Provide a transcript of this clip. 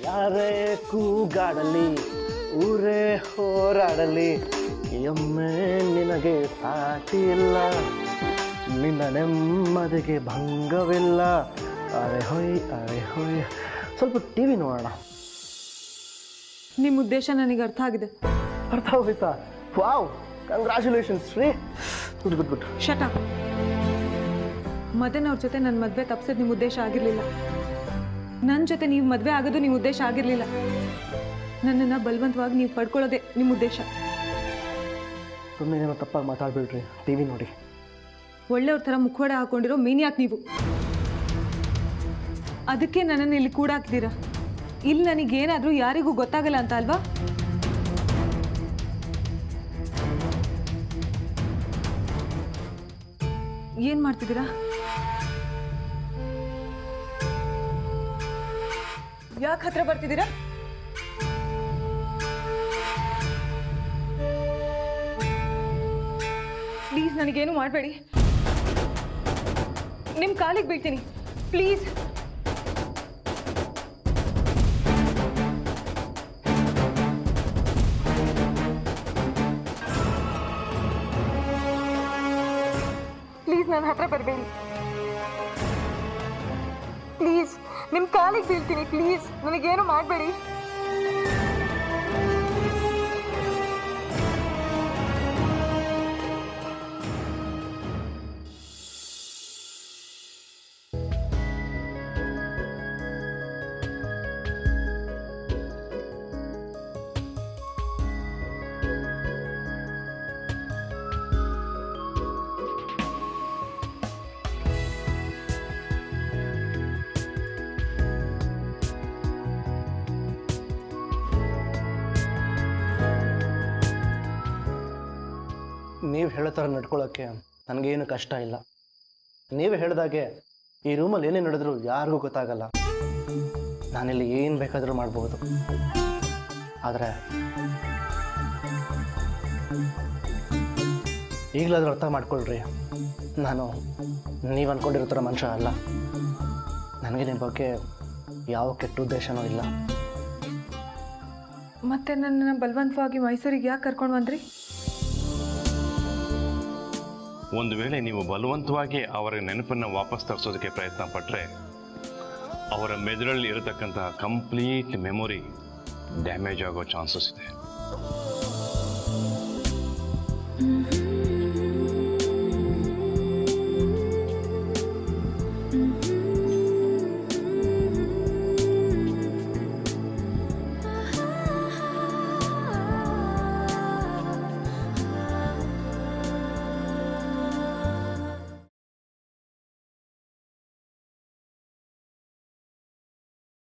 ಯಾರೇ ಕೂಗಾಡಲಿ ಊರೇ ಹೋರಾಡಲಿ ಒಮ್ಮೆ ನಿನಗೆ ಸಾಟಿ ಇಲ್ಲ, ನಿನ್ನ ನೆಮ್ಮದಿಗೆ ಭಂಗವಿಲ್ಲ. ಅರೆ ಹೊಯ್ ಸ್ವಲ್ಪ ಟಿ ವಿ ನೋಡೋಣ. ನಿಮ್ಮ ಉದ್ದೇಶ ನನಗೆ ಅರ್ಥ ಆಗಿದೆ. ಅರ್ಥ ಹೋಯ್ತಾ? Wow, congratulations Shri. ಗುಡ್. ಶಟ. ಮದನ್ ಅವ್ರ ಜೊತೆ ನನ್ನ ಮದುವೆ ತಪ್ಪಿಸೋದು ನಿಮ್ಮ ಉದ್ದೇಶ ಆಗಿರಲಿಲ್ಲ. ನನ್ನ ಜೊತೆ ನೀವು ಮದುವೆ ಆಗೋದು ನಿಮ್ಮ ಉದ್ದೇಶ ಆಗಿರಲಿಲ್ಲ. ನನ್ನನ್ನು ಬಲವಂತವಾಗಿ ನೀವು ಪಡ್ಕೊಳ್ಳೋದೇ ನಿಮ್ಮ ಉದ್ದೇಶ. ಸುಮ್ಮನೆ ಏನೋ ತಪ್ಪಾಗಿ ಮಾತಾಡ್ಬಿಡ್ರಿ. ಟಿ ವಿ ನೋಡಿ. ಒಳ್ಳೆಯವ್ರ ಥರ ಮುಖವಾಡ ಹಾಕೊಂಡಿರೋ ಮೀನ್ಯಾಕ್ ನೀವು. ಅದಕ್ಕೆ ನನ್ನನ್ನು ಇಲ್ಲಿ ಕೂಡ ಹಾಕಿದ್ದೀರಾ. ಇಲ್ಲಿ ನನಗೇನಾದರೂ ಯಾರಿಗೂ ಗೊತ್ತಾಗಲ್ಲ ಅಂತ ಅಲ್ವಾ? ಏನು ಮಾಡ್ತಿದ್ದೀರಾ? ಯಾಕೆ ಹತ್ರ ಬರ್ತಿದ್ದೀರಾ? ಪ್ಲೀಸ್ ನನಗೇನು ಮಾಡಬೇಡಿ. ನಿಮ್ಮ ಕಾಲಿಗೆ ಬೀಳ್ತೀನಿ ಪ್ಲೀಸ್. ಪ್ಲೀಸ್ ನನ್ನ ಹತ್ರ ಬರಬೇಡಿ. ಪ್ಲೀಸ್ ನಿಮ್ಮ ಕಾಲಿಗೆ ಬೀಳ್ತೀನಿ ಪ್ಲೀಸ್. ನನಗೇನು ಮಾಡಬೇಡಿ. ನೀವು ಹೇಳೋ ಥರ ನಡ್ಕೊಳ್ಳೋಕ್ಕೆ ನನಗೇನು ಕಷ್ಟ ಇಲ್ಲ. ನೀವು ಹೇಳಿದಾಗೆ ಈ ರೂಮಲ್ಲಿ ಏನೇ ನಡೆದ್ರು ಯಾರಿಗೂ ಗೊತ್ತಾಗಲ್ಲ. ನಾನಿಲ್ಲಿ ಏನು ಬೇಕಾದರೂ ಮಾಡ್ಬೋದು. ಆದರೆ ಈಗಲಾದರೂ ಅರ್ಥ ಮಾಡ್ಕೊಳ್ರಿ, ನಾನು ನೀವು ಅಂದ್ಕೊಂಡಿರೋ ಥರ ಮನುಷ್ಯ ಅಲ್ಲ. ನನಗೆ ನಿಮ್ಮ ಬಗ್ಗೆ ಯಾವ ಕೆಟ್ಟ ಉದ್ದೇಶನೂ ಇಲ್ಲ. ಮತ್ತೆ ನನ್ನನ್ನು ಬಲವಂತವಾಗಿ ಮೈಸೂರಿಗೆ ಯಾಕೆ ಕರ್ಕೊಂಡು ಬಂದ್ರಿ? ಒಂದು ವೇಳೆ ನೀವು ಬಲವಂತವಾಗಿ ಅವರ ನೆನಪನ್ನು ವಾಪಸ್ ತರಿಸೋದಕ್ಕೆ ಪ್ರಯತ್ನ ಪಟ್ಟರೆ ಅವರ ಮೆದುಳಲ್ಲಿ ಇರತಕ್ಕಂತಹ ಕಂಪ್ಲೀಟ್ ಮೆಮೊರಿ ಡ್ಯಾಮೇಜ್ ಆಗೋ ಚಾನ್ಸಸ್ ಇದೆ.